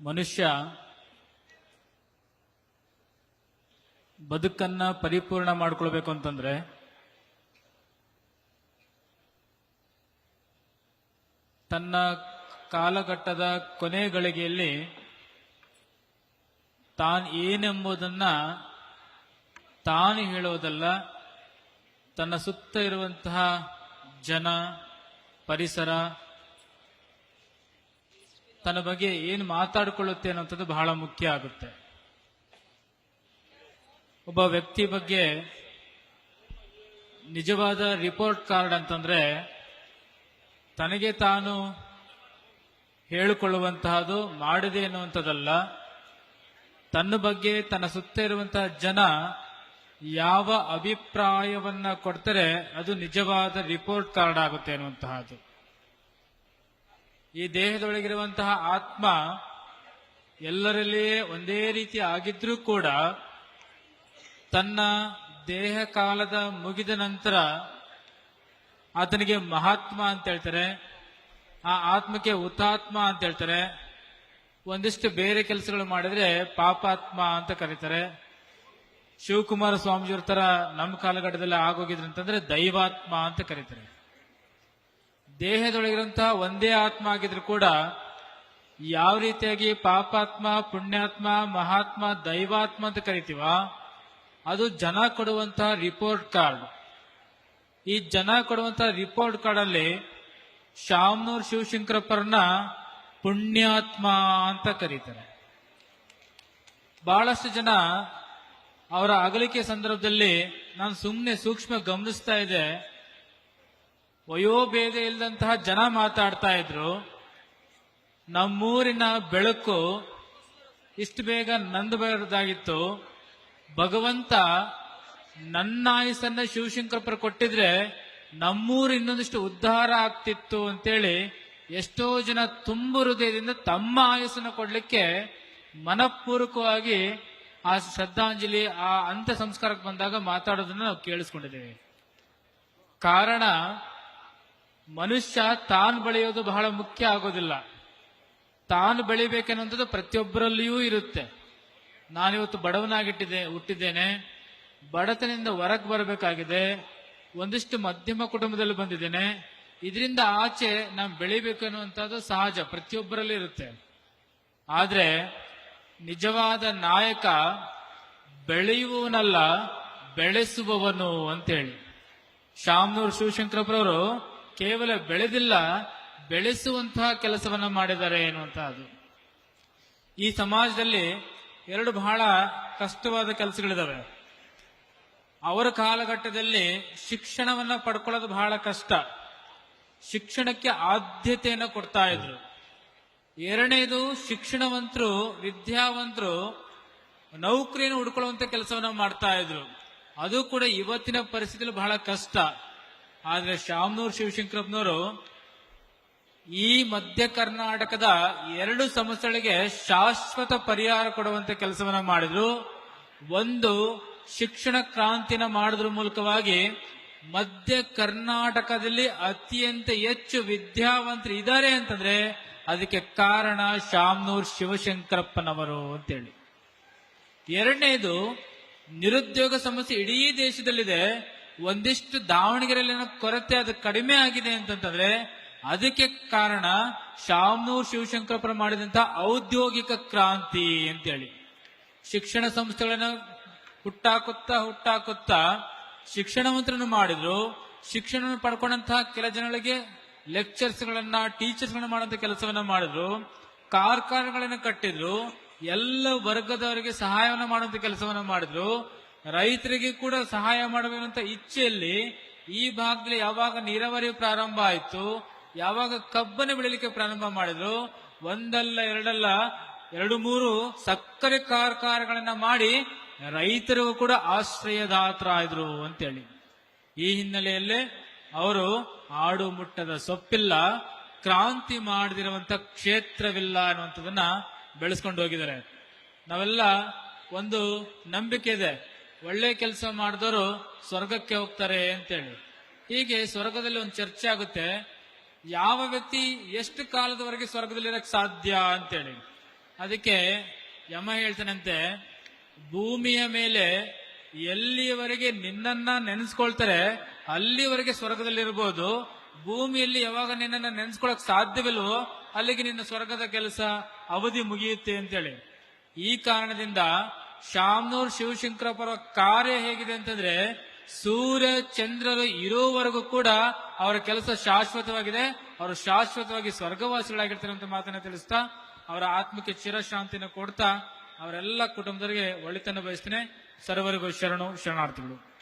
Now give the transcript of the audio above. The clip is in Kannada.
ಮನುಷ್ಯ ಬದುಕನ್ನ ಪರಿಪೂರ್ಣ ಮಾಡ್ಕೊಳ್ಬೇಕು ಅಂತಂದ್ರೆ ತನ್ನ ಕಾಲಘಟ್ಟದ ಕೊನೆ ಗಳಿಗೆಯಲ್ಲಿ ತಾನು ಏನೆಂಬುದನ್ನ ತಾನು ಹೇಳೋದಲ್ಲ, ತನ್ನ ಸುತ್ತ ಇರುವಂತಹ ಜನ, ಪರಿಸರ, ತನ್ನ ಬಗ್ಗೆ ಏನು ಮಾತಾಡಿಕೊಳ್ಳುತ್ತೆ ಅನ್ನೋಂಥದ್ದು ಬಹಳ ಮುಖ್ಯ ಆಗುತ್ತೆ. ಒಬ್ಬ ವ್ಯಕ್ತಿ ಬಗ್ಗೆ ನಿಜವಾದ ರಿಪೋರ್ಟ್ ಕಾರ್ಡ್ ಅಂತಂದ್ರೆ ತನಗೆ ತಾನು ಹೇಳಿಕೊಳ್ಳುವಂತಹದ್ದು, ಮಾಡಿದೆ ಎನ್ನುವಂಥದ್ದಲ್ಲ, ತನ್ನ ಬಗ್ಗೆ ತನ್ನ ಸುತ್ತ ಇರುವಂತಹ ಜನ ಯಾವ ಅಭಿಪ್ರಾಯವನ್ನ ಕೊಡ್ತಾರೆ ಅದು ನಿಜವಾದ ರಿಪೋರ್ಟ್ ಕಾರ್ಡ್ ಆಗುತ್ತೆ ಅನ್ನುವಂತಹದ್ದು. ಈ ದೇಹದೊಳಗಿರುವಂತಹ ಆತ್ಮ ಎಲ್ಲರಲ್ಲಿಯೇ ಒಂದೇ ರೀತಿ ಆಗಿದ್ರೂ ಕೂಡ ತನ್ನ ದೇಹ ಕಾಲದ ಮುಗಿದ ನಂತರ ಆತನಿಗೆ ಮಹಾತ್ಮ ಅಂತ ಹೇಳ್ತಾರೆ, ಆ ಆತ್ಮಕ್ಕೆ ಹುತಾತ್ಮ ಅಂತ ಹೇಳ್ತಾರೆ. ಒಂದಿಷ್ಟು ಬೇರೆ ಕೆಲಸಗಳು ಮಾಡಿದ್ರೆ ಪಾಪಾತ್ಮ ಅಂತ ಕರೀತಾರೆ. ಶಿವಕುಮಾರ ಸ್ವಾಮೀಜಿಯವ್ರ ತರ ನಮ್ಮ ಕಾಲಘಟ್ಟದಲ್ಲಿ ಆಗೋಗಿದ್ರು ಅಂತಂದ್ರೆ ದೈವಾತ್ಮ ಅಂತ ಕರೀತಾರೆ. ದೇಹದೊಳಗಿರುವಂತಹ ಒಂದೇ ಆತ್ಮ ಆಗಿದ್ರು ಕೂಡ ಯಾವ ರೀತಿಯಾಗಿ ಪಾಪಾತ್ಮ, ಪುಣ್ಯಾತ್ಮ, ಮಹಾತ್ಮ, ದೈವಾತ್ಮ ಅಂತ ಕರಿತೀವ, ಅದು ಜನ ಕೊಡುವಂತಹ ರಿಪೋರ್ಟ್ ಕಾರ್ಡ್. ಈ ಜನ ಕೊಡುವಂತಹ ರಿಪೋರ್ಟ್ ಕಾರ್ಡ್ ಅಲ್ಲಿ ಶಾಮನೂರ್ ಶಿವಶಂಕರಪ್ಪರನ್ನ ಪುಣ್ಯಾತ್ಮ ಅಂತ ಕರೀತಾರೆ. ಬಹಳಷ್ಟು ಜನ ಅವರ ಅಗಲಿಕೆ ಸಂದರ್ಭದಲ್ಲಿ ನಾನು ಸುಮ್ಮನೆ ಸೂಕ್ಷ್ಮ ಗಮನಿಸ್ತಾ ಇದ್ದೆ, ವಯೋಭೇದ ಇಲ್ಲದಂತಹ ಜನ ಮಾತಾಡ್ತಾ ಇದ್ರು. ನಮ್ಮೂರಿನ ಬೆಳಕು ಇಷ್ಟು ಬೇಗ ನಂದಬಾರದಾಗಿತ್ತು, ಭಗವಂತ ನನ್ನ ಆಯುಸನ್ನ ಶಿವಶಂಕರಪ್ಪರ ಕೊಟ್ಟಿದ್ರೆ ನಮ್ಮೂರು ಇನ್ನೊಂದಿಷ್ಟು ಉದ್ಧಾರ ಆಗ್ತಿತ್ತು ಅಂತೇಳಿ ಎಷ್ಟೋ ಜನ ತುಂಬು ಹೃದಯದಿಂದ ತಮ್ಮ ಆಯುಸ್ಸನ್ನು ಕೊಡ್ಲಿಕ್ಕೆ ಮನಪೂರ್ವಕವಾಗಿ ಆ ಶ್ರದ್ಧಾಂಜಲಿ, ಆ ಅಂತ್ಯ ಸಂಸ್ಕಾರಕ್ಕೆ ಬಂದಾಗ ಮಾತಾಡೋದನ್ನ ನಾವು ಕೇಳಿಸ್ಕೊಂಡಿದ್ದೇವೆ. ಕಾರಣ, ಮನುಷ್ಯ ತಾನು ಬೆಳೆಯೋದು ಬಹಳ ಮುಖ್ಯ ಆಗೋದಿಲ್ಲ. ತಾನು ಬೆಳಿಬೇಕೆನ್ನುವಂಥದ್ದು ಪ್ರತಿಯೊಬ್ಬರಲ್ಲಿಯೂ ಇರುತ್ತೆ. ನಾನಿವತ್ತು ಹುಟ್ಟಿದ್ದೇನೆ, ಬಡತನದಿಂದ ಹೊರಗೆ ಬರಬೇಕಾಗಿದೆ, ಒಂದಿಷ್ಟು ಮಧ್ಯಮ ಕುಟುಂಬದಲ್ಲಿ ಬಂದಿದ್ದೇನೆ, ಇದರಿಂದ ಆಚೆ ನಾವು ಬೆಳಿಬೇಕು ಅನ್ನುವಂಥದ್ದು ಸಹಜ, ಪ್ರತಿಯೊಬ್ಬರಲ್ಲಿ ಇರುತ್ತೆ. ಆದ್ರೆ ನಿಜವಾದ ನಾಯಕ ಬೆಳೆಯುವವನಲ್ಲ, ಬೆಳೆಸುವವನು ಅಂತೇಳಿ ಶಾಮನೂರ್ ಶಿವಶಂಕರಪ್ಪರವರು ಕೇವಲ ಬೆಳೆದಿಲ್ಲ, ಬೆಳೆಸುವಂತಹ ಕೆಲಸವನ್ನ ಮಾಡಿದ್ದಾರೆ ಎನ್ನುವಂತಹದ್ದು. ಈ ಸಮಾಜದಲ್ಲಿ ಎರಡು ಬಹಳ ಕಷ್ಟವಾದ ಕೆಲಸಗಳಿದಾವೆ. ಅವರ ಕಾಲಘಟ್ಟದಲ್ಲಿ ಶಿಕ್ಷಣವನ್ನ ಪಡ್ಕೊಳ್ಳೋದು ಬಹಳ ಕಷ್ಟ. ಶಿಕ್ಷಣಕ್ಕೆ ಆದ್ಯತೆಯನ್ನು ಕೊಡ್ತಾ ಇದ್ರು. ಎರಡನೇದು, ಶಿಕ್ಷಣವಂತರು, ವಿದ್ಯಾವಂತರು ನೌಕರಿಯನ್ನು ಹುಡ್ಕೊಳ್ಳುವಂತ ಕೆಲಸವನ್ನ ಮಾಡ್ತಾ ಇದ್ರು. ಅದು ಕೂಡ ಇವತ್ತಿನ ಪರಿಸ್ಥಿತಿಯಲ್ಲಿ ಬಹಳ ಕಷ್ಟ. ಆದ್ರೆ ಶಾಮನೂರ್ ಶಿವಶಂಕರಪ್ಪನವರು ಈ ಮಧ್ಯ ಕರ್ನಾಟಕದ ಎರಡು ಸಮಸ್ಯೆಗಳಿಗೆ ಶಾಶ್ವತ ಪರಿಹಾರ ಕೊಡುವಂತ ಕೆಲಸವನ್ನ ಮಾಡಿದ್ರು. ಒಂದು, ಶಿಕ್ಷಣ ಕ್ರಾಂತಿನ ಮಾಡೋದ್ರ ಮೂಲಕವಾಗಿ ಮಧ್ಯ ಕರ್ನಾಟಕದಲ್ಲಿ ಅತ್ಯಂತ ಹೆಚ್ಚು ವಿದ್ಯಾವಂತರು ಇದ್ದಾರೆ ಅಂತಂದ್ರೆ ಅದಕ್ಕೆ ಕಾರಣ ಶಾಮನೂರ್ ಶಿವಶಂಕರಪ್ಪನವರು ಅಂತೇಳಿ. ಎರಡನೇದು, ನಿರುದ್ಯೋಗ ಸಮಸ್ಯೆ ಇಡೀ ದೇಶದಲ್ಲಿದೆ. ಒಂದಿಷ್ಟು ದಾವಣಗೆರೆಯಲ್ಲಿ ಕೊರತೆ ಅದು ಕಡಿಮೆ ಆಗಿದೆ ಅಂತಂದ್ರೆ ಅದಕ್ಕೆ ಕಾರಣ ಶಾಮನೂರ್ ಶಿವಶಂಕರಪ್ಪರ ಮಾಡಿದಂತಹ ಔದ್ಯೋಗಿಕ ಕ್ರಾಂತಿ ಅಂತೇಳಿ. ಶಿಕ್ಷಣ ಸಂಸ್ಥೆಗಳನ್ನ ಹುಟ್ಟಾಕುತ್ತಾ ಶಿಕ್ಷಣವಂತರನ್ನು ಮಾಡಿದ್ರು. ಶಿಕ್ಷಣವನ್ನು ಪಡ್ಕೊಂಡಂತಹ ಕೆಲ ಜನಗಳಿಗೆ ಲೆಕ್ಚರ್ಸ್ಗಳನ್ನ, ಟೀಚರ್ಸ್ಗಳನ್ನ ಮಾಡುವಂತ ಕೆಲಸವನ್ನ ಮಾಡಿದ್ರು. ಕಾರ್ಖಾನೆಗಳನ್ನ ಕಟ್ಟಿದ್ರು. ಎಲ್ಲ ವರ್ಗದವರಿಗೆ ಸಹಾಯವನ್ನ ಮಾಡುವಂತ ಕೆಲಸವನ್ನ ಮಾಡಿದ್ರು. ರೈತರಿಗೆ ಕೂಡ ಸಹಾಯ ಮಾಡಬೇಕಂತ ಇಚ್ಛೆಯಲ್ಲಿ ಈ ಭಾಗದಲ್ಲಿ ಯಾವಾಗ ನೀರಾವರಿ ಪ್ರಾರಂಭ ಆಯಿತು, ಯಾವಾಗ ಕಬ್ಬನ್ನು ಬೆಳಿಲಿಕ್ಕೆ ಪ್ರಾರಂಭ ಮಾಡಿದ್ರು, ಒಂದಲ್ಲ ಎರಡಲ್ಲ 2-3 ಸಕ್ಕರೆ ಕಾರ್ಖಾನೆಗಳನ್ನ ಮಾಡಿ ರೈತರಿಗೂ ಕೂಡ ಆಶ್ರಯದಾತರಾದ್ರು ಅಂತೇಳಿ. ಈ ಹಿನ್ನೆಲೆಯಲ್ಲಿ ಅವರು ಆಡು ಮುಟ್ಟದ ಸೊಪ್ಪಿಲ್ಲ, ಕ್ರಾಂತಿ ಮಾಡದಿರುವಂತ ಕ್ಷೇತ್ರವಿಲ್ಲ ಅನ್ನುವಂಥದ್ದನ್ನ ಬೆಳೆಸ್ಕೊಂಡು ಹೋಗಿದ್ದಾರೆ. ನಾವೆಲ್ಲ ಒಂದು ನಂಬಿಕೆ ಇದೆ, ಒಳ್ಳೆ ಕೆಲಸ ಮಾಡಿದವರು ಸ್ವರ್ಗಕ್ಕೆ ಹೋಗ್ತಾರೆ ಅಂತೇಳಿ. ಹೀಗೆ ಸ್ವರ್ಗದಲ್ಲಿ ಒಂದು ಚರ್ಚೆ ಆಗುತ್ತೆ, ಯಾವ ವ್ಯಕ್ತಿ ಎಷ್ಟು ಕಾಲದವರೆಗೆ ಸ್ವರ್ಗದಲ್ಲಿರಕ್ಕೆ ಸಾಧ್ಯ ಅಂತೇಳಿ. ಅದಕ್ಕೆ ಯಮ ಹೇಳ್ತಾನಂತೆ, ಭೂಮಿಯ ಮೇಲೆ ಎಲ್ಲಿಯವರೆಗೆ ನಿನ್ನನ್ನ ನೆನೆಸ್ಕೊಳ್ತಾರೆ ಅಲ್ಲಿವರೆಗೆ ಸ್ವರ್ಗದಲ್ಲಿರ್ಬೋದು, ಭೂಮಿಯಲ್ಲಿ ಯಾವಾಗ ನಿನ್ನನ್ನ ನೆನೆಸ್ಕೊಳಕ್ ಸಾಧ್ಯವಿಲ್ವೋ ಅಲ್ಲಿಗೆ ನಿನ್ನ ಸ್ವರ್ಗದ ಕೆಲಸ ಅವಧಿ ಮುಗಿಯುತ್ತೆ ಅಂತೇಳಿ. ಈ ಕಾರಣದಿಂದ ಶಾಮನೂರ್ ಶಿವಶಂಕರ ಪರ ಕಾರ್ಯ ಹೇಗಿದೆ ಅಂತಂದ್ರೆ, ಸೂರ್ಯ ಚಂದ್ರರು ಇರೋವರೆಗೂ ಕೂಡ ಅವರ ಕೆಲಸ ಶಾಶ್ವತವಾಗಿದೆ, ಅವರು ಶಾಶ್ವತವಾಗಿ ಸ್ವರ್ಗವಾಸಿಗಳಾಗಿರ್ತಾರೆ ಅಂತ ಮಾತನ್ನ ತಿಳಿಸ್ತಾ ಅವರ ಆತ್ಮಕ್ಕೆ ಚಿರಶಾಂತಿನ ಕೊಡ್ತಾ ಅವರೆಲ್ಲ ಕುಟುಂಬದವರಿಗೆ ಒಳಿತನ್ನು ಬಯಸ್ತೇನೆ. ಸರ್ವರಿಗೂ ಶರಣಾರ್ಥಿಗಳು.